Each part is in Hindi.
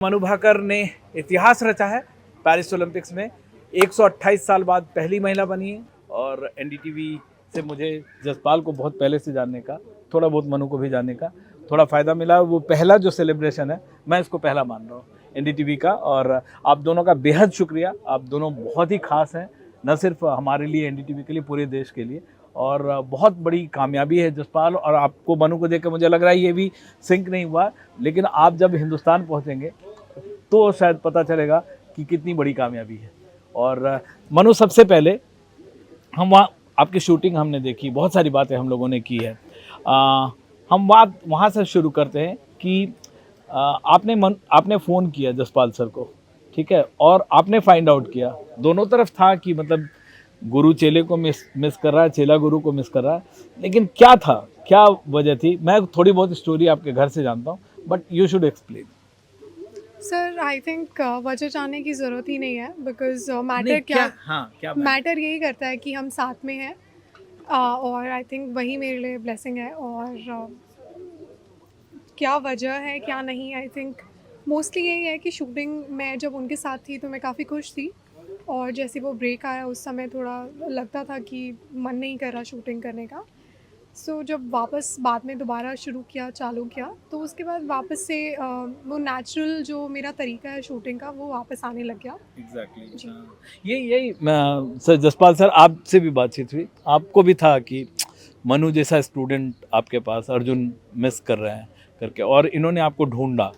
मनु भाकर ने इतिहास रचा है पेरिस ओलंपिक्स में। 128 साल बाद पहली महिला बनी है। और एनडीटीवी से मुझे जसपाल को बहुत पहले से जानने का, थोड़ा बहुत मनु को भी जानने का थोड़ा फ़ायदा मिला। वो पहला जो सेलिब्रेशन है, मैं इसको पहला मान रहा हूँ एनडीटीवी का। और आप दोनों का बेहद शुक्रिया। आप दोनों बहुत ही खास हैं, न सिर्फ हमारे लिए, एनडीटीवी के लिए, पूरे देश के लिए। और बहुत बड़ी कामयाबी है जसपाल। और आपको, मनु को देख कर मुझे लग रहा है ये भी सिंक नहीं हुआ, लेकिन आप जब हिंदुस्तान पहुँचेंगे तो शायद पता चलेगा कि कितनी बड़ी कामयाबी है। और मनु, सबसे पहले हम वहाँ आपकी शूटिंग हमने देखी, बहुत सारी बातें हम लोगों ने की है। हम वहाँ से शुरू करते हैं कि आपने फ़ोन किया जसपाल सर को, ठीक है, और आपने फाइंड आउट किया। दोनों तरफ था कि मतलब गुरु चेले को मिस कर रहा है, चेला गुरु को मिस कर रहा है, लेकिन क्या था, क्या वजह थी? मैं थोड़ी बहुत स्टोरी आपके घर से जानता हूँ, but you should explain. Sir I think वजह जानने की ज़रूरत ही नहीं है, बिकॉज मैटर नहीं, क्या मैटर यही करता है कि हम साथ में हैं। और आई थिंक वही मेरे लिए ब्लेसिंग है। और क्या वजह है क्या नहीं, आई थिंक मोस्टली यही है कि शूटिंग में जब उनके साथ थी तो मैं काफ़ी खुश थी। और जैसे वो ब्रेक आया उस समय थोड़ा लगता था कि मन नहीं कर रहा शूटिंग करने का। सो जब वापस बाद में दोबारा चालू किया तो उसके बाद वापस से वो नेचुरल जो मेरा तरीका है शूटिंग का वो वापस आने लग गया। एग्जैक्टली। यही सर, जसपाल सर, आपसे भी बातचीत हुई, आपको भी था कि मनु जैसा स्टूडेंट आपके पास, अर्जुन मिस कर रहे हैं करके, और इन्होंने आपको ढूंढा।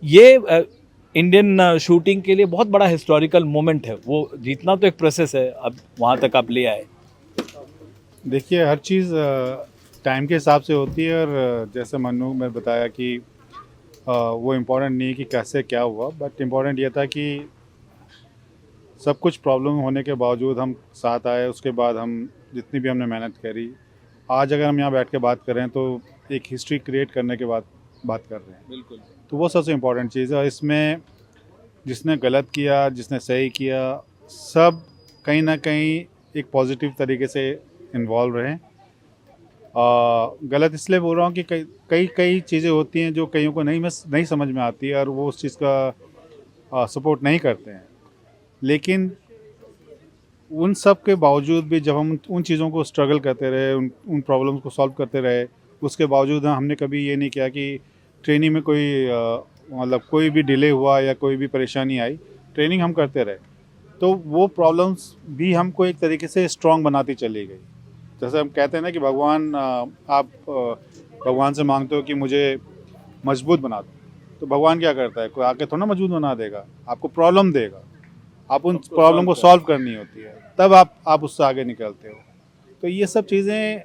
ये इंडियन शूटिंग के लिए बहुत बड़ा हिस्टोरिकल मोमेंट है। वो जीतना तो एक प्रोसेस है, अब वहाँ तक आप ले आए। देखिए, हर चीज़ टाइम के हिसाब से होती है। और जैसे मनु ने बताया कि वो इम्पोर्टेंट नहीं है कि कैसे क्या हुआ, बट इम्पोर्टेंट ये था कि सब कुछ प्रॉब्लम होने के बावजूद हम साथ आए। उसके बाद हम जितनी भी हमने मेहनत करी, आज अगर हम यहाँ बैठ के बात कर रहे हैं तो एक हिस्ट्री क्रिएट करने के बाद बात कर रहे हैं। बिल्कुल। तो वो सबसे इम्पोर्टेंट चीज़ है। और इसमें जिसने गलत किया, जिसने सही किया, सब कहीं ना कहीं एक पॉजिटिव तरीके से इन्वॉल्व रहें। गलत इसलिए बोल रहा हूँ कि कई चीज़ें होती हैं जो कईयों को नहीं समझ में आती है और वो उस चीज़ का सपोर्ट नहीं करते हैं। लेकिन उन सब के बावजूद भी जब हम उन चीज़ों को स्ट्रगल करते रहे, उन प्रॉब्लम्स को सॉल्व करते रहे, उसके बावजूद हमने कभी ये नहीं किया कि ट्रेनिंग में मतलब कोई भी डिले हुआ या कोई भी परेशानी आई, ट्रेनिंग हम करते रहे। तो वो प्रॉब्लम्स भी हमको एक तरीके से स्ट्रॉन्ग बनाती चली गई। जैसे हम कहते हैं ना कि भगवान, आप भगवान से मांगते हो कि मुझे मजबूत बना दो, तो भगवान क्या करता है? कोई आके थोड़ा ना मजबूत बना देगा, आपको प्रॉब्लम देगा, आप उन प्रॉब्लम को सॉल्व करनी होती है, तब आप उससे आगे निकलते हो। तो ये सब चीज़ें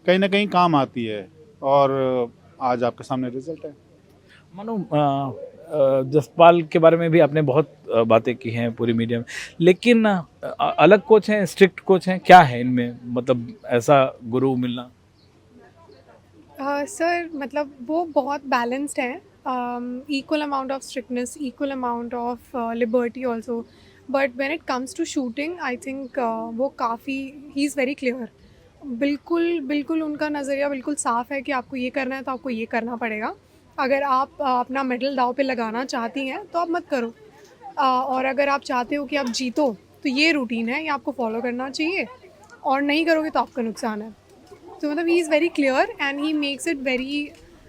कहीं ना कहीं काम आती है और आज आपके सामने रिजल्ट है। मनु, जसपाल के बारे में भी आपने बहुत बातें की हैं पूरी मीडिया में, लेकिन अलग कोच हैं, स्ट्रिक्ट कोच हैं, क्या है इनमें, मतलब ऐसा गुरु मिलना? सर मतलब वो बहुत बैलेंस्ड है। Equal amount of strictness, equal amount of liberty also. But when it comes to shooting I think वो काफ़ी, ही इज़ वेरी क्लियर। बिल्कुल बिल्कुल उनका नज़रिया बिल्कुल साफ़ है कि आपको ये करना है तो आपको ये करना पड़ेगा। अगर आप अपना मेडल दांव पे लगाना चाहती हैं तो आप मत करो। और अगर आप चाहते हो कि आप जीतो तो ये रूटीन है, ये आपको फॉलो करना चाहिए, और नहीं करोगे तो आपका नुकसान है। तो मतलब he is very clear and he makes it very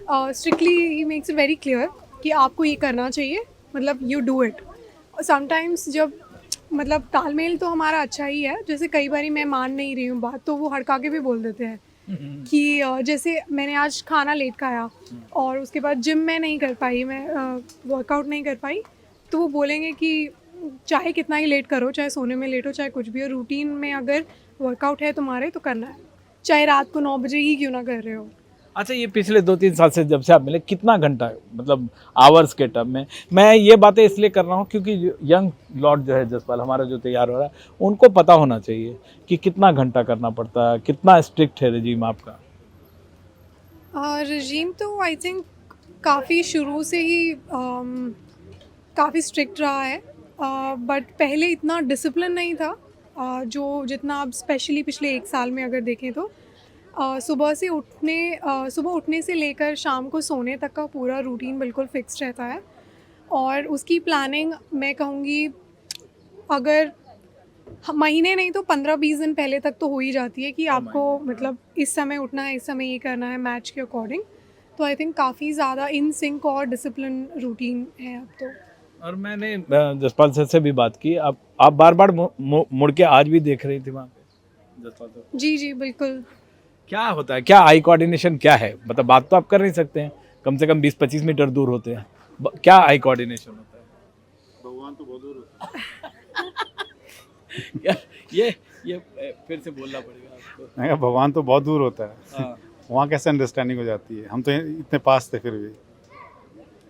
strictly, he makes it very clear कि आपको ये करना चाहिए, मतलब यू डू इट। समटाइम्स जब मतलब तालमेल तो हमारा अच्छा ही है, जैसे कई बारी मैं मान नहीं रही हूँ बात तो वो हड़का के भी बोल देते हैं कि जैसे मैंने आज खाना लेट खाया और उसके बाद जिम में नहीं कर पाई, मैं वर्कआउट नहीं कर पाई, तो वो बोलेंगे कि चाहे कितना ही लेट करो, चाहे सोने में लेट हो, चाहे कुछ भी हो, रूटीन में अगर वर्कआउट है तुम्हारे तो करना है, चाहे रात को 9 बजे ही क्यों ना कर रहे हो। अच्छा, ये पिछले 2-3 साल से जब से आप मिले, कितना घंटा, मतलब आवर्स के टर्म में, मैं ये बातें इसलिए कर रहा हूँ क्योंकि यंग लॉर्ड जो है जसपाल हमारा, जो तैयार हो रहा है, उनको पता होना चाहिए कि कितना घंटा करना पड़ता है, कितना स्ट्रिक्ट है रजीम आपका। रजीम तो आई थिंक काफ़ी शुरू से ही काफ़ी स्ट्रिक्ट रहा है, बट पहले इतना डिसिप्लिन नहीं था जो जितना अब स्पेशली पिछले 1 साल में अगर देखें तो सुबह उठने से लेकर शाम को सोने तक का पूरा रूटीन बिल्कुल फिक्स्ड रहता है। और उसकी प्लानिंग मैं कहूँगी अगर महीने नहीं तो 15-20 दिन पहले तक तो हो ही जाती है कि आपको मतलब इस समय उठना है, इस समय ये करना है मैच के अकॉर्डिंग। तो आई थिंक काफ़ी ज़्यादा इन सिंक और डिसिप्लिन रूटीन है अब तो। और मैंने जसपाल सर से भी बात की, आप बार बार मुड़ के आज भी देख रही थी वहाँ पे जसपाल सर। जी जी बिल्कुल। क्या होता है, क्या आई कोऑर्डिनेशन क्या है? मतलब बात तो आप कर नहीं सकते हैं, कम से कम 20-25 मीटर दूर होते हैं, क्या आई कोऑर्डिनेशन होता है? भगवान तो बहुत दूर होता है। क्या ये फिर से बोलना पड़ेगा आपको। मैं कहा भगवान तो बहुत दूर होता है, हाँ। वहाँ कैसे अंडरस्टैंडिंग हो जाती है, हम तो इतने पास थे फिर भी।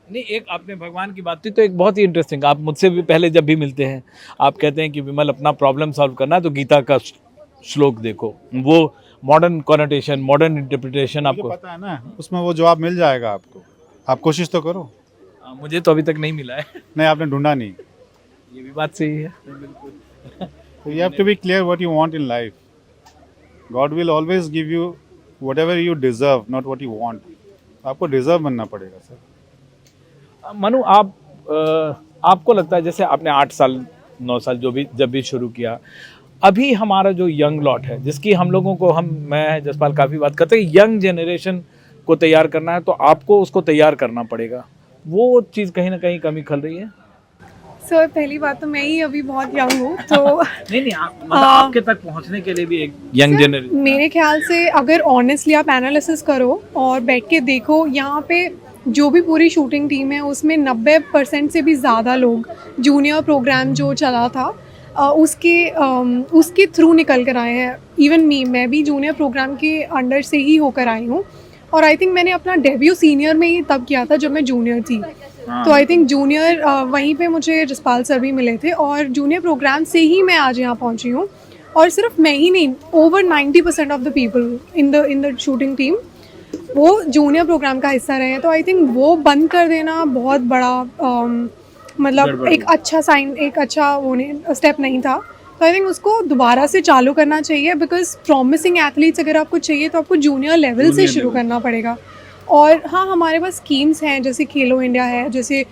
नहीं, एक आपने भगवान की बात की तो एक बहुत ही इंटरेस्टिंग, आप मुझसे भी पहले जब भी मिलते हैं आप कहते हैं कि विमल अपना प्रॉब्लम सॉल्व करना है तो गीता का श्लोक देखो, वो मॉडर्न कॉनोटेशन, मॉडर्न इंटरप्रिटेशन मुझे आपको पता है ना, उसमें वो जवाब मिल जाएगा आपको, आप कोशिश तो करो। मुझे तो अभी तक नहीं मिला है। नहीं, आपने ढूंढा नहीं। ये भी बात सही है बिल्कुल। So you have to be clear what you want in life. God will always give you whatever you deserve, not what you want. आपको डिजर्व बनना पड़ेगा सर। मनु, आपको लगता है जैसे आपने 8 साल 9 साल जब भी शुरू किया, अभी हमारा जो यंग लॉट है जिसकी हम लोगों को मैं जसपाल काफ़ी बात करते हैं, यंग जनरेशन को तैयार करना है तो आपको उसको तैयार करना पड़ेगा, वो चीज़ कहीं ना कहीं कमी खल रही है। सर पहली बात तो मैं ही अभी बहुत यंग हूँ तो नहीं मतलब आपके तक पहुंचने के लिए भी एक यंग जनरेशन, मेरे ख्याल से अगर ऑनेस्टली आप एनालिसिस करो और बैठ के देखो, यहाँ पे जो भी पूरी शूटिंग टीम है उसमें 90% से भी ज़्यादा लोग जूनियर प्रोग्राम जो चला था उसके थ्रू निकल कर आए हैं। इवन मैं भी जूनियर प्रोग्राम के अंडर से ही होकर आई हूँ और आई थिंक मैंने अपना डेब्यू सीनियर में ही तब किया था जब मैं जूनियर थी। तो आई थिंक जूनियर वहीं पे मुझे जसपाल सर भी मिले थे और जूनियर प्रोग्राम से ही मैं आज यहाँ पहुँची हूँ। और सिर्फ मैं ही नहीं, over 90% of the people in the shooting team वो जूनियर प्रोग्राम का हिस्सा रहे हैं। तो आई थिंक वो बंद कर देना बहुत बड़ा मतलब एक अच्छा साइन, एक अच्छा स्टेप नहीं था। तो आई थिंक उसको दोबारा से चालू करना चाहिए बिकॉज प्रॉमिसिंग एथलीट्स अगर आपको चाहिए तो आपको जूनियर लेवल से शुरू करना पड़ेगा। और हाँ, हमारे पास स्कीम्स हैं जैसे खेलो इंडिया है, जैसे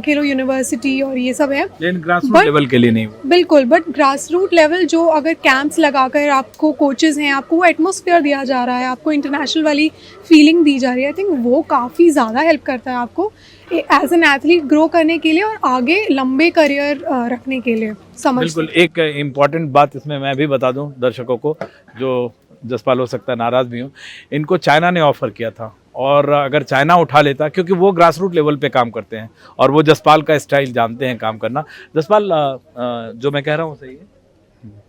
खेलो यूनिवर्सिटी और ये सब है, लेकिन ग्रासरूट लेवल के लिए नहीं। बिल्कुल, बट ग्रास रूट लेवल जो अगर कैंप्स लगाकर आपको कोचेज़ हैं, आपको वो एटमॉस्फेयर दिया जा रहा है, आपको इंटरनेशनल वाली फीलिंग दी जा रही है, आई थिंक वो काफ़ी ज़्यादा हेल्प करता है आपको एज एन एथलीट ग्रो करने के लिए और आगे लंबे करियर रखने के लिए। बिल्कुल। एक इम्पॉर्टेंट बात इसमें मैं भी बता दूं दर्शकों को, जो जसपाल हो सकता है नाराज़ भी हूँ, इनको चाइना ने ऑफ़र किया था और अगर चाइना उठा लेता, क्योंकि वो ग्रास रूट लेवल पे काम करते हैं और वो जसपाल का स्टाइल जानते हैं काम करना। जसपाल, जो मैं कह रहा हूँ सही है?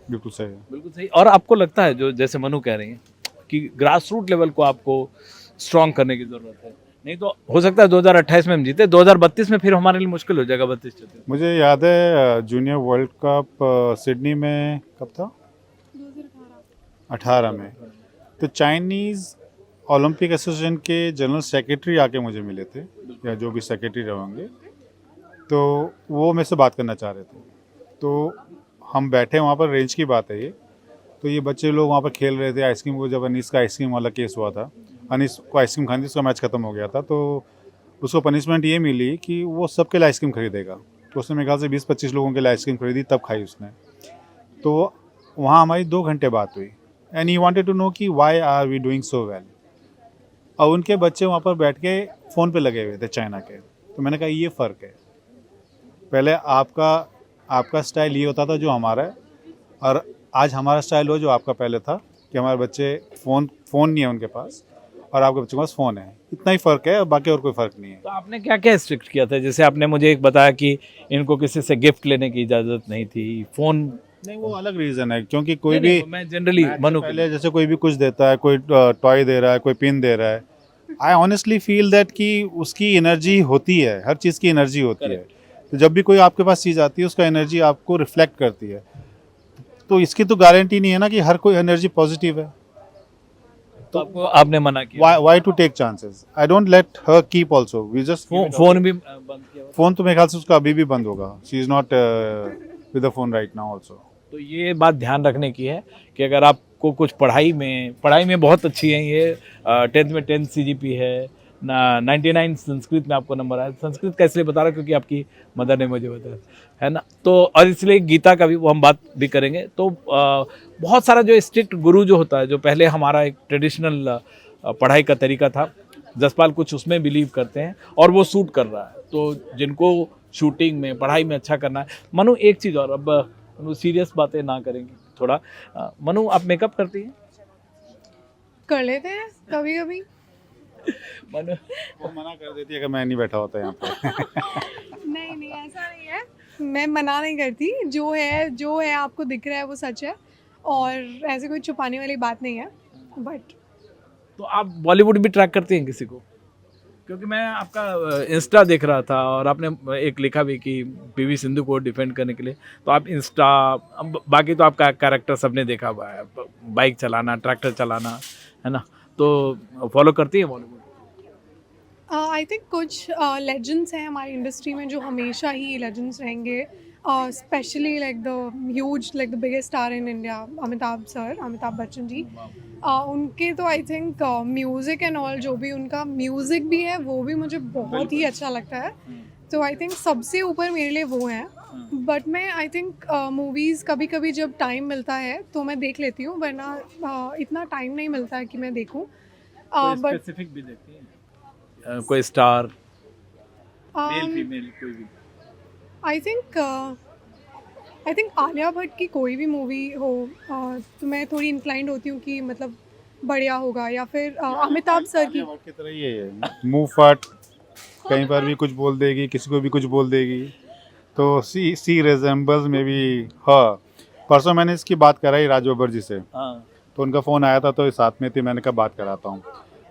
बिल्कुल सही है, बिल्कुल सही। और आपको लगता है जो जैसे मनु कह रही हैं कि ग्रास रूट लेवल को आपको स्ट्रॉन्ग करने की ज़रूरत है, नहीं तो हो सकता है 2028 में हम जीते, 2032 में फिर हमारे लिए मुश्किल हो जाएगा। 32-34 मुझे याद है जूनियर वर्ल्ड कप सिडनी में कब था? 2018 में। तो चाइनीज़ ओलंपिक एसोसिएशन के जनरल सेक्रेटरी आके मुझे मिले थे, या जो भी सेक्रेटरी रहेंगे, तो वो मेरे से बात करना चाह रहे थे। तो हम बैठे वहाँ पर, रेंज की बात है ये, तो ये बच्चे लोग वहाँ पर खेल रहे थे आइसक्रीम को। जब अनीस का आइसक्रीम वाला केस हुआ था, अनीस को आइसक्रीम खानी थी, उसका मैच ख़त्म हो गया था, तो उसको पनिशमेंट ये मिली कि वो सबके लिए आइसक्रीम खरीदेगा। तो उसने मेरे ख्याल से 20-25 लोगों के लिए आइसक्रीम खरीदी, तब खाई उसने। तो वहाँ हमारी 2 घंटे बात हुई and he wanted to know कि why are we doing so well. और उनके बच्चे वहाँ पर बैठ के फ़ोन पे लगे हुए थे चाइना के। तो मैंने कहा ये फ़र्क है, पहले आपका स्टाइल ये होता था जो हमारा है, और आज हमारा स्टाइल हो जो आपका पहले था, कि हमारे बच्चे फ़ोन नहीं है उनके पास और आपके बच्चों के पास फ़ोन है। इतना ही फ़र्क है, बाकी और कोई फ़र्क नहीं है। तो आपने क्या क्या स्ट्रिक्ट किया था? जैसे आपने मुझे एक बताया कि इनको किसी से गिफ्ट लेने की इजाज़त नहीं थी, फ़ोन नहीं, वो अलग रीज़न है, क्योंकि कोई भी मैं जनरली मनु पहले जैसे कोई भी कुछ देता है, कोई टॉय दे रहा है, कोई पिन दे रहा है, आई ऑनेस्टली फील दैट कि उसकी एनर्जी होती है, हर चीज़ की एनर्जी होती है। तो जब भी कोई आपके पास चीज़ आती है उसका एनर्जी आपको रिफ्लेक्ट करती है। तो इसकी तो गारंटी नहीं है ना कि हर कोई एनर्जी पॉजिटिव है। तो आपने मना किया? Why to take chances? I don't let her keep also. We just phone भी बंद किया? फोन तो मेरे ख्याल से उसका अभी भी बंद होगा। She is not with the phone right now also. तो ये बात ध्यान रखने की है कि अगर आपको कुछ पढ़ाई में बहुत अच्छी है, ये 10th में 10 CGP है, 99 संस्कृत में आपको नंबर आया। संस्कृत का इसलिए बता रहा हूँ क्योंकि आपकी मदर ने मुझे बताया, है ना। तो और इसलिए गीता का भी वो हम बात भी करेंगे। तो बहुत सारा जो स्ट्रिक्ट गुरु जो होता है, जो पहले हमारा एक ट्रेडिशनल पढ़ाई का तरीका था, जसपाल कुछ उसमें बिलीव करते हैं और वो सूट कर रहा है। तो जिनको शूटिंग में, पढ़ाई में अच्छा करना है। मनु एक चीज़ और, अब सीरियस बातें ना करेंगे थोड़ा। मनु आप मेकअप करती हैं? कर लेते हैं कभी कभी। मनु वो मना कर देती है कि मैं नहीं बैठा होता यहाँ पे। नहीं ऐसा नहीं है, मैं मना नहीं करती। जो है आपको दिख रहा है वो सच है, और ऐसे कोई छुपाने वाली बात नहीं है। बट तो आप बॉलीवुड भी ट्रैक करती हैं किसी को? क्योंकि मैं आपका इंस्टा देख रहा था और आपने एक लिखा भी कि पीवी सिंधु को डिफेंड करने के लिए, तो आप इंस्टा, बाकी तो आपका कैरेक्टर सबने देखा हुआ है, बाइक चलाना, ट्रैक्टर चलाना, है ना। तो फॉलो करती है बॉलीवुड? आई थिंक कुछ लेजेंड्स हैं हमारी इंडस्ट्री में जो हमेशा ही लेजेंड्स रहेंगे, specially like the biggest star in India, Amitabh Bachchan ji. उनके तो I think music and all, जो भी उनका म्यूज़िक भी है वो भी मुझे बहुत ही अच्छा लगता है। तो आई थिंक सबसे ऊपर मेरे लिए वो हैं। बट मैं आई थिंक मूवीज़ कभी कभी जब टाइम मिलता है तो मैं देख लेती हूँ, वरना इतना टाइम नहीं मिलता है कि मैं देखूँ। बट स्पेसिफिक भी देखती हैं? कोई स्टार, मेल फीमेल कोई भी? आई थिंक आलिया भट्ट की कोई भी मूवी हो तो मैं थोड़ी इंक्लाइंड होती हूँ कि मतलब बढ़िया होगा, या फिर अमिताभ सर की। की तरह ही है, मुंह फट, कहीं पर भी कुछ बोल देगी, किसी को भी कुछ बोल देगी। तो सी रिजेंबल्स मे बी हर। परसों मैंने इसकी बात कराई राज बब्बर जी से, हाँ। तो उनका फ़ोन आया था, तो साथ में थी, मैंने कहा बात कराता हूँ।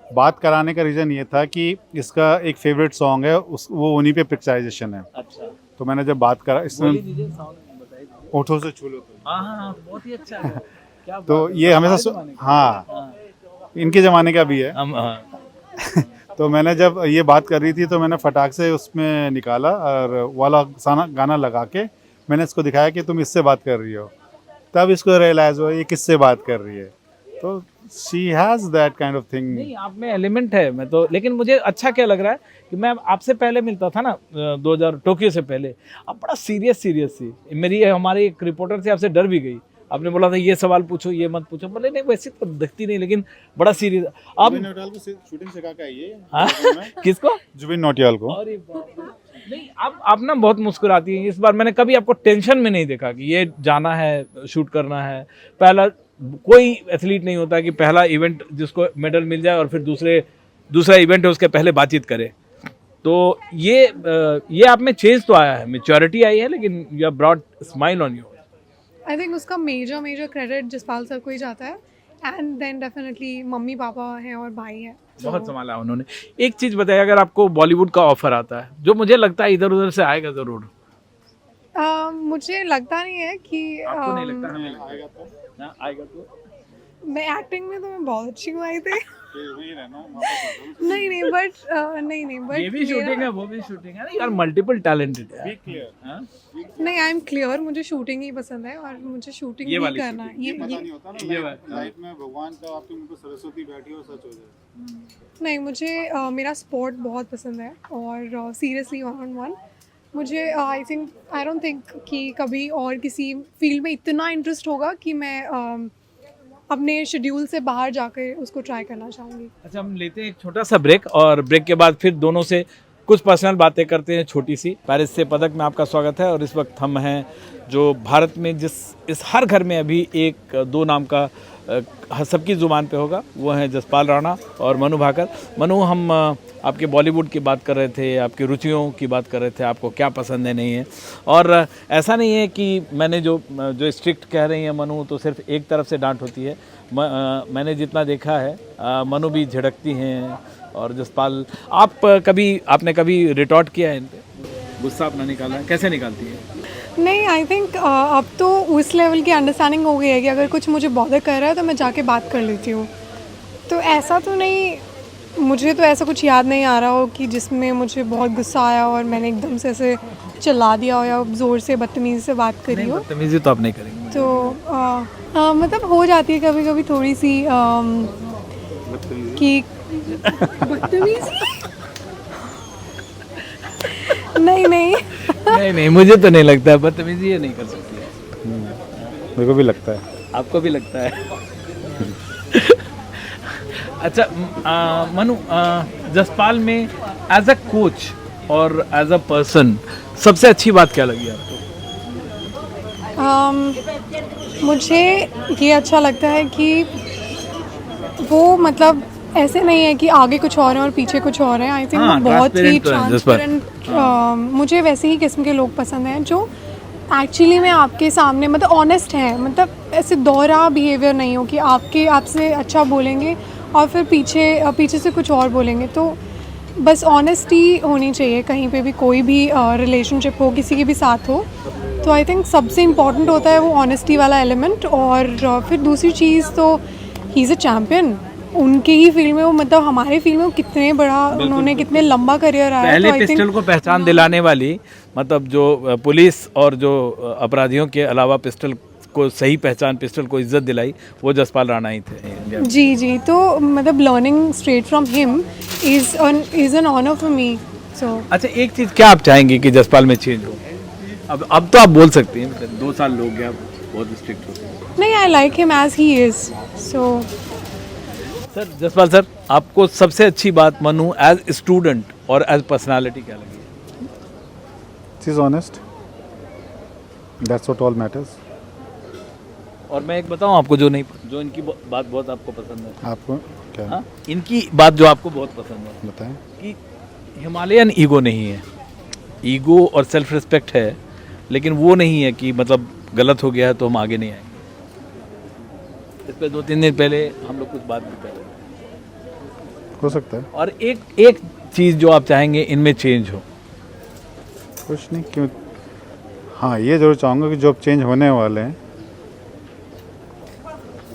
बात कराने का रीज़न ये था कि इसका एक फेवरेट सॉन्ग है, वो उन्हीं पे पिक्चराइजेशन है। अच्छा, तो मैंने जब बात करा, इसमें बताइए। ओठों से छू लो तो, हाँ, बहुत ही अच्छा है। क्या तो बात है, ये हमेशा जमाने का। हाँ, हाँ, इनके ज़माने का भी है। हाँ। तो मैंने जब ये बात कर रही थी तो मैंने फटाक से उसमें निकाला और वाला गाना लगा के मैंने इसको दिखाया कि तुम इससे बात कर रही हो। तब इसको रियलाइज़ हुआ ये किससे बात कर रही है। तो she has that kind of thing. नहीं, आप में एलिमेंट है। मैं तो, लेकिन मुझे अच्छा क्या लग रहा है कि मैं आपसे पहले मिलता था ना, 2000 टोक्यो से पहले, आप बड़ा सीरियस सी। मेरी हमारे एक रिपोर्टर से आपसे डर भी गई। आपने बोला था ये सवाल पूछो, ये मत पूछो। बोले नहीं, वैसे तो दिखती नहीं, लेकिन बड़ा सीरियस। आप जुबिन नौटियाल को शूटिंग सिखा के आई है। हाँ? किसको? जुबिन नौटियाल को। अरे बाप रे। नहीं, आप ना बहुत मुस्कुराती हैं। इस बार मैंने कभी आपको टेंशन में नहीं देखा कि ये जाना है, शूट करना है। पहला कोई एथलीट नहीं होता कि पहला इवेंट जिसको मेडल मिल जाए और फिर दूसरा इवेंट है उसके पहले बातचीत करे। तो ये आप में चेंज तो आया है, मैच्योरिटी आई है, लेकिन you have brought smile on you. I think उसका मेजर क्रेडिट जसपाल सर को ही जाता है, and then definitely mummy papa हैं और भाई हैं। बहुत संभाला उन्होंने। एक चीज़ बताइए, अगर आपको बॉलीवुड का ऑफर आता है, जो मुझे लगता है इधर उधर से आएगा ज़रूर। मुझे लगता नहीं है कि आपको नहीं लगता? हमें आएगा तो ना, आएगा तो। मैं एक्टिंग में तो मैं बहुत अच्छी हूँ आई थी। नहीं बट ये भी शूटिंग है, वो भी शूटिंग है ना यार, मल्टीपल टैलेंटेड है। हाँ? नहीं, आई एम क्लियर, मुझे शूटिंग ही पसंद है और मुझे शूटिंग ये ही वाली करना है। ये नहीं होता ना ये बात। लाइफ में भगवान का आपके मुंह पे सरस्वती बैठी हो सच हो जाए। नहीं, मुझे मेरा स्पोर्ट बहुत पसंद है, और सीरियसली 1-on-1 मुझे आई डोंट थिंक कि कभी और किसी फील्ड में इतना इंटरेस्ट होगा कि मैं अपने शेड्यूल से बाहर जाकर उसको ट्राई करना चाहूँगी। अच्छा, हम लेते हैं एक छोटा सा ब्रेक, और ब्रेक के बाद फिर दोनों से कुछ पर्सनल बातें करते हैं छोटी सी। पेरिस से पदक में आपका स्वागत है। और इस वक्त हम हैं जो भारत में इस हर घर में अभी एक दो नाम का सबकी ज़ुबान पे होगा, वो हैं जसपाल राणा और मनु भाकर। मनु, हम आपके बॉलीवुड की बात कर रहे थे, आपकी रुचियों की बात कर रहे थे, आपको क्या पसंद है नहीं है। और ऐसा नहीं है कि मैंने जो स्ट्रिक्ट कह रही हैं मनु, तो सिर्फ एक तरफ से डांट होती है। मैंने जितना देखा है, मनु भी झिड़कती हैं, और जसपाल आपने कभी रिटॉर्ट किया है इन पे? गुस्सा अपना निकाला? कैसे निकालती है? नहीं, आई थिंक अब तो उस लेवल की अंडरस्टैंडिंग हो गई है कि अगर कुछ मुझे बॉदर कर रहा है तो मैं जाके बात कर लेती हूँ। तो ऐसा तो नहीं, मुझे तो ऐसा कुछ याद नहीं आ रहा हो कि जिसमें मुझे बहुत गुस्सा आया और मैंने एकदम से ऐसे चिल्ला दिया हो या ज़ोर से बदतमीज़ी से बात करी हो। बदतमीजी तो आप नहीं करेंगे? तो मतलब हो जाती है कभी कभी थोड़ी सी कि बदतमीजी नहीं नहीं नहीं नहीं, मुझे तो नहीं लगता है, बदतमीजी ये नहीं कर सकती है। मेरे को भी लगता है। आपको भी लगता है? अच्छा मनु, जसपाल में एज अ कोच और एज अ पर्सन सबसे अच्छी बात क्या लगी आपको? मुझे ये अच्छा लगता है कि वो मतलब ऐसे नहीं है कि आगे कुछ और है और पीछे कुछ और है। आई थिंक हाँ, वो बहुत ही transparent तो है, जसपाल। ट्रांसपेरेंट, मुझे वैसे ही किस्म के लोग पसंद हैं जो एक्चुअली में आपके सामने मतलब ऑनेस्ट हैं, मतलब ऐसे दोहरा बिहेवियर नहीं हो कि आपसे अच्छा बोलेंगे और फिर पीछे से कुछ और बोलेंगे। तो बस ऑनेस्टी होनी चाहिए कहीं पे भी, कोई भी रिलेशनशिप हो, किसी के भी साथ हो। तो आई थिंक सबसे इम्पॉर्टेंट होता है वो ऑनेस्टी वाला एलिमेंट। और फिर दूसरी चीज़ तो ही इज़ अ चैम्पियन उनके ही फील्ड में। वो मतलब हमारे फील्ड में वो कितने बड़ा, उन्होंने कितने लंबा करियर आया। पहले तो आई पिस्टल थिंक को पहचान दिलाने वाली, मतलब जो पुलिस और जो अपराधियों के अलावा पिस्टल को सही पहचान, पिस्टल को इज्जत दिलाई, वो जसपाल राणा ही थे इंडिया में। जी तो मतलब learning straight from him is an honour for me. So अच्छा, एक चीज़ क्या आप चाहेंगे कि जसपाल में चेंज हो? अब तो आप बोल सकती हैं, मतलब 2 साल लोग गया, बहुत स्ट्रिक्ट होते हैं। नहीं, I like him as he is. So sir, Jaspal sir, आपको सबसे अच्छी बात मनु एज स्टूडेंट और एज पर्सनालिटी क्या लगी? She is honest, that's what all matters. और मैं एक बताऊं आपको, जो इनकी बात बहुत आपको पसंद है। आपको क्या हाँ, इनकी बात जो आपको बहुत पसंद है बताएं? कि हिमालयन ईगो नहीं है। ईगो और सेल्फ रिस्पेक्ट है, लेकिन वो नहीं है कि मतलब गलत हो गया है तो हम आगे नहीं आएंगे। इस पे 2-3 दिन पहले हम लोग कुछ बात भी कर रहे थे। हो सकता है। और एक चीज़ जो आप चाहेंगे इनमें चेंज हो? कुछ नहीं, क्यों। हाँ, ये जरूर चाहूँगा कि जो अब चेंज होने वाले हैं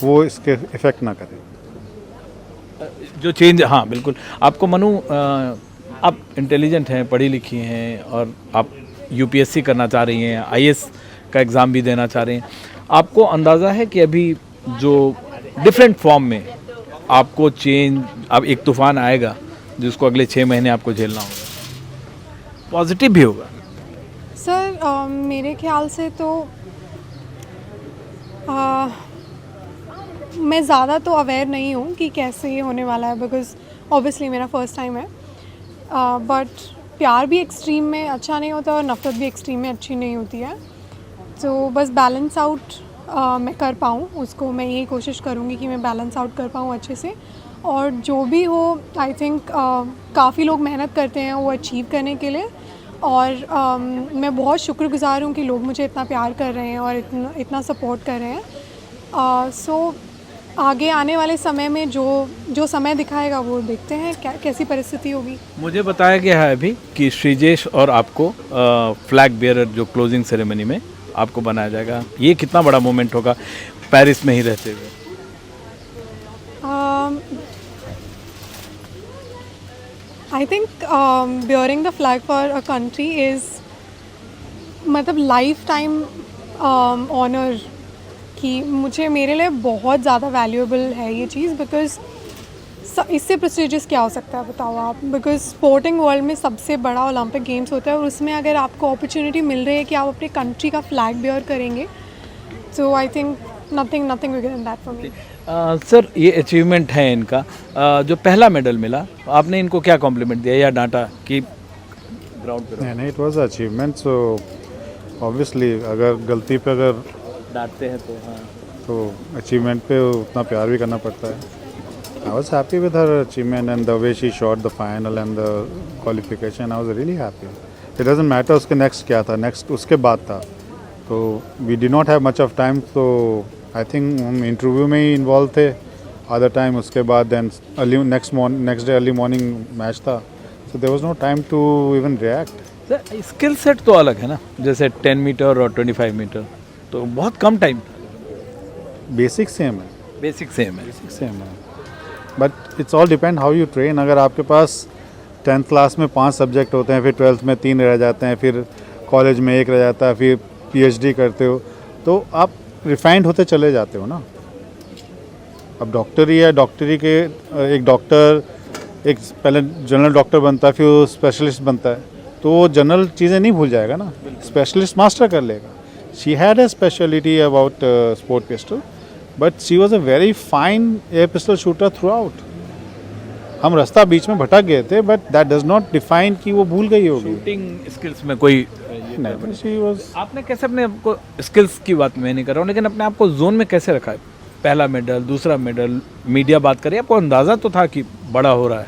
वो इसके इफेक्ट ना करें। जो चेंज, हाँ बिल्कुल। आपको मनु, आप इंटेलिजेंट हैं, पढ़ी लिखी हैं, और आप यूपीएससी करना चाह रही हैं, आईएएस का एग्ज़ाम भी देना चाह रही हैं। आपको अंदाज़ा है कि अभी जो डिफरेंट फॉर्म में आपको चेंज, अब एक तूफान आएगा जिसको अगले 6 महीने आपको झेलना होगा, पॉजिटिव भी होगा? सर मेरे ख्याल से तो मैं ज़्यादा तो अवेयर नहीं हूँ कि कैसे ये होने वाला है, बिकॉज़ ऑब्वियसली मेरा फर्स्ट टाइम है। बट प्यार भी एक्सट्रीम में अच्छा नहीं होता और नफ़रत भी एक्सट्रीम में अच्छी नहीं होती है। तो बस बैलेंस आउट मैं कर पाऊँ उसको, मैं यही कोशिश करूँगी कि मैं बैलेंस आउट कर पाऊँ अच्छे से। और जो भी हो, आई थिंक काफ़ी लोग मेहनत करते हैं वो अचीव करने के लिए। और मैं बहुत शुक्रगुज़ार हूँ कि लोग मुझे इतना प्यार कर रहे हैं और इतना सपोर्ट कर रहे हैं। सो आगे आने वाले समय में जो समय दिखाएगा वो देखते हैं कैसी परिस्थिति होगी। मुझे बताया गया है अभी कि श्रीजेश और आपको फ्लैग बेयरर जो क्लोजिंग सेरेमनी में आपको बनाया जाएगा। ये कितना बड़ा मोमेंट होगा पेरिस में ही रहते हुए? I think bearing the flag for a country is मतलब लाइफ टाइम ऑनर कि मेरे लिए बहुत ज़्यादा वैल्यूएबल है ये चीज़। बिकॉज़ इससे प्रेस्टिजियस क्या हो सकता है बताओ आप? बिकॉज़ स्पोर्टिंग वर्ल्ड में सबसे बड़ा ओलंपिक गेम्स होता है और उसमें अगर आपको अपॉर्चुनिटी मिल रही है कि आप अपने कंट्री का फ्लैग बेयर करेंगे, so I think nothing bigger than that for me. Sir, ये अचीवमेंट है इनका। जो पहला मेडल मिला, आपने इनको क्या कॉम्प्लीमेंट दिया या डांटा कि ग्राउंड पे नहीं, it was achievement. So obviously अगर गलती पे अगर डांटते हैं तो? हाँ, तो अचीवमेंट पे उतना प्यार भी करना पड़ता है। I was happy with her achievement and the way she shot the final and the qualification. I was really happy. It doesn't matter उसके नेक्स्ट क्या था, नेक्स्ट उसके बाद था। तो we did not have much of time, तो आई थिंक हम इंटरव्यू में ही इन्वॉल्व थे आधा टाइम। उसके बाद then early next day early morning match था, so there was no time to even react. Sir skill set तो अलग है ना, जैसे 10 मीटर और 25 मीटर, तो बहुत कम टाइम। बेसिक सेम है, बेसिक सेम है। सेम है, but it's all depend how you train. अगर आपके पास 10th क्लास में 5 सब्जेक्ट होते हैं, फिर 12th में 3 रह जाते हैं, फिर कॉलेज में 1 रह जाता है, फिर PhD करते हो, तो आप रिफाइंड होते चले जाते हो ना। अब डॉक्टरी है, डॉक्टरी के एक डॉक्टर एक पहले जनरल डॉक्टर बनता है, फिर वो स्पेशलिस्ट बनता है। तो वो जनरल चीज़ें नहीं भूल जाएगा ना, स्पेशलिस्ट मास्टर कर लेगा. She had a speciality about sport pistol, but she was a very fine air pistol shooter through out. हम रास्ता बीच में भटक गए थे, but that does not define कि वो भूल गई होगी. शूटिंग स्किल्स में कोई नहीं, शी वॉज. आपने कैसे अपने आपको, स्किल्स की बात मैं नहीं कर रहा हूँ, लेकिन अपने आप को जोन में कैसे रखा है? पहला मेडल, दूसरा मेडल, मीडिया बात करिए, आपको अंदाज़ा तो था कि बड़ा हो रहा है.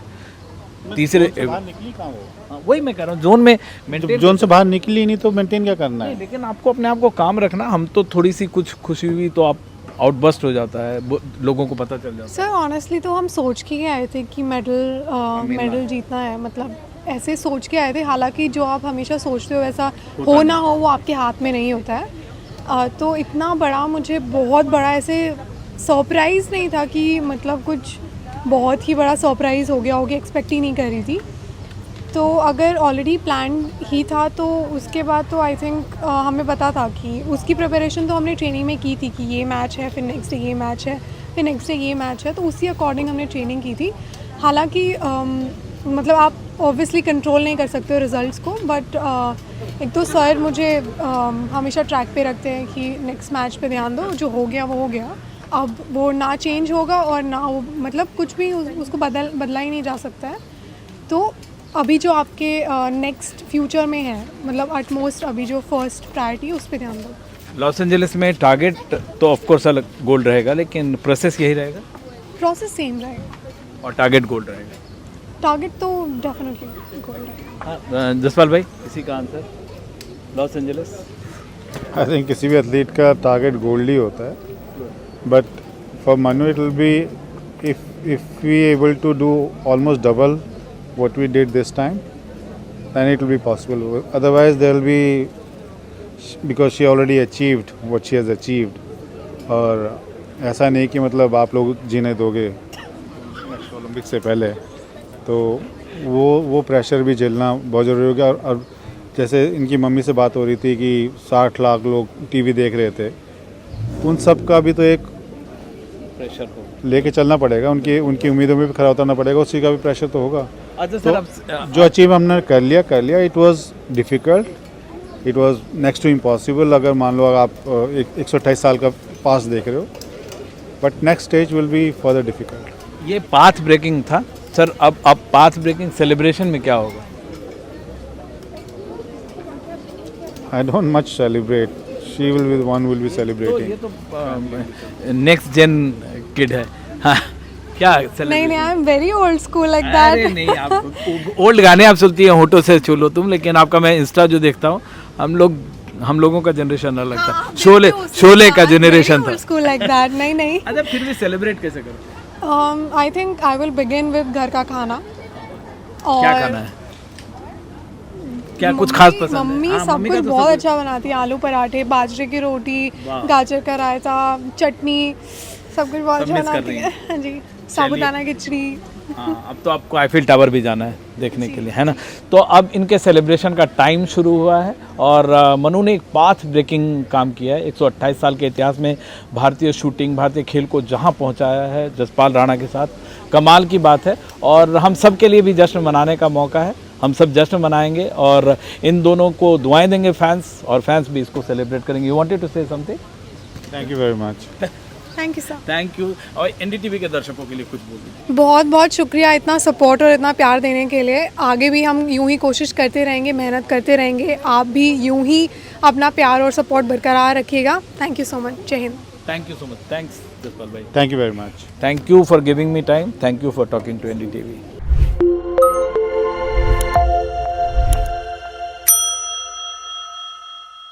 तीसरे निकली कहाँ वो? हाँ, वही मैं कह रहा हूँ, जोन में मेंटेन. जोन से बाहर निकली नहीं तो मेंटेन क्या करना नहीं, है? लेकिन आपको अपने आप को काम रखना. हम तो थोड़ी सी कुछ खुशी हुई तो आप आउटबस्ट हो जाता है, लोगों को पता चल जाता सर ऑनेस्टली तो हम सोच के ही आए थे कि मेडल जीतना है, मतलब ऐसे सोच के आए थे. हालांकि जो आप हमेशा सोचते हो वैसा हो ना हो वो आपके हाथ में नहीं होता है. तो इतना बड़ा, मुझे बहुत बड़ा ऐसे सरप्राइज़ नहीं था कि मतलब कुछ बहुत ही बड़ा सरप्राइज़ हो गया होगी, एक्सपेक्ट ही नहीं कर रही थी. तो अगर ऑलरेडी प्लान ही था तो उसके बाद तो आई थिंक हमें पता था कि उसकी प्रिपरेशन तो हमने ट्रेनिंग में की थी कि ये मैच है, फिर नेक्स्ट डे ये मैच है, फिर नेक्स्ट डे ये मैच है, तो उसी अकॉर्डिंग हमने ट्रेनिंग की थी. हालांकि मतलब आप ऑब्वियसली कंट्रोल नहीं कर सकते हो रिज़ल्ट्स को, बट एक तो सर मुझे हमेशा ट्रैक पे रखते हैं कि नेक्स्ट मैच पे ध्यान दो, जो हो गया वो हो गया. अब वो ना चेंज होगा और ना वो, मतलब कुछ भी उसको बदला ही नहीं जा सकता है. तो अभी जो आपके नेक्स्ट फ्यूचर में है, मतलब अटमोस्ट अभी जो फर्स्ट प्रायोरिटी है उस पर ध्यान दो. लॉस एंजलिस में टारगेट तो ऑफ कोर्स अलग गोल्ड रहेगा, लेकिन प्रोसेस यही रहेगा प्रोसेस सेम रहेगा और टारगेट गोल्ड रहेगा. टारगेट तो डेफिनेटली गोल्ड रहेगा. जसपाल भाई, इसी का answer Los Angeles. I think किसी भी एथलीट का टारगेट गोल्ड ही होता है, but for Manu it will be if we able to do almost double what we did this time, then it will be possible. Otherwise there will be, because she already achieved what she has achieved. और ऐसा नहीं कि मतलब आप लोग जीने दोगे नेक्स्ट ओलंपिक से पहले, तो वो प्रेशर भी झेलना बहुत ज़रूरी हो गया. और जैसे इनकी मम्मी से बात हो रही थी कि 60 लाख लोग टीवी देख रहे थे, उन सब का भी तो एक प्रेशर हो, लेके चलना पड़ेगा. उनकी उम्मीदों में भी खरा उतरना पड़ेगा, उसी का भी प्रेशर तो होगा. अच्छा तो सर, अब जो अचीव हमने कर लिया. It was difficult, it was next to impossible. अगर मान लो आप 128 साल का पास देख रहे हो, but next stage will be further difficult. ये पाथ ब्रेकिंग था सर. अब पाथ ब्रेकिंग सेलिब्रेशन में क्या होगा? I don't much celebrate. She will be the one will be तो ये सेलिब्रेटिंग. तो नेक्स्ट जेन किड है. हाँ, क्या नहीं, I am very old school like अरे दैट. नहीं, आप ओल्ड गाने आप सुनती हैं, होठों से छू लो तुम, लेकिन आपका मैं इंस्टा जो देखता हूँ, हम लोगों का जनरेशन अलग था. शोले का जनरेशन था. School like that. नहीं. अच्छा, फिर भी सेलिब्रेट कैसे करो? I think I will begin with घर का खाना. और क्या खाना है? क्या कुछ खास पसंद है? मम्मी हाँ, सब मम्मी का कुछ तो बहुत सब अच्छा बनाती है. आलू पराठे, बाजरे की रोटी, वाह। गाजर का रायता, चटनी, सब कुछ बहुत सब अच्छा miss कर बनाती रही है. हाँ जी, साबुदाना खिचड़ी. हाँ, अब तो आपको आईफिल टावर भी जाना है देखने के लिए, है ना? तो अब इनके सेलिब्रेशन का टाइम शुरू हुआ है और मनु ने एक पाथ ब्रेकिंग काम किया है. 128 साल के इतिहास में भारतीय शूटिंग, भारतीय खेल को जहां पहुंचाया है जसपाल राणा के साथ, कमाल की बात है. और हम सब के लिए भी जश्न मनाने का मौका है. हम सब जश्न मनाएंगे और इन दोनों को दुआएं देंगे फैंस, और फैंस भी इसको सेलिब्रेट करेंगे. You wanted to say something? Thank you very much. Thank you sir. Thank you. और एनडीटीवी के दर्शकों के लिए कुछ बोलिए. बहुत बहुत शुक्रिया इतना सपोर्ट और इतना प्यार देने के लिए. आगे भी हम यूं ही कोशिश करते रहेंगे, मेहनत करते रहेंगे. आप भी यूं ही अपना प्यार और सपोर्ट बरकरार रखिएगा. Thank you so much. Jai Hind. Thank you so much. Thanks Jaspal भाई. Thank you very much. Thank you for giving me time. Thank you for talking to NDTV.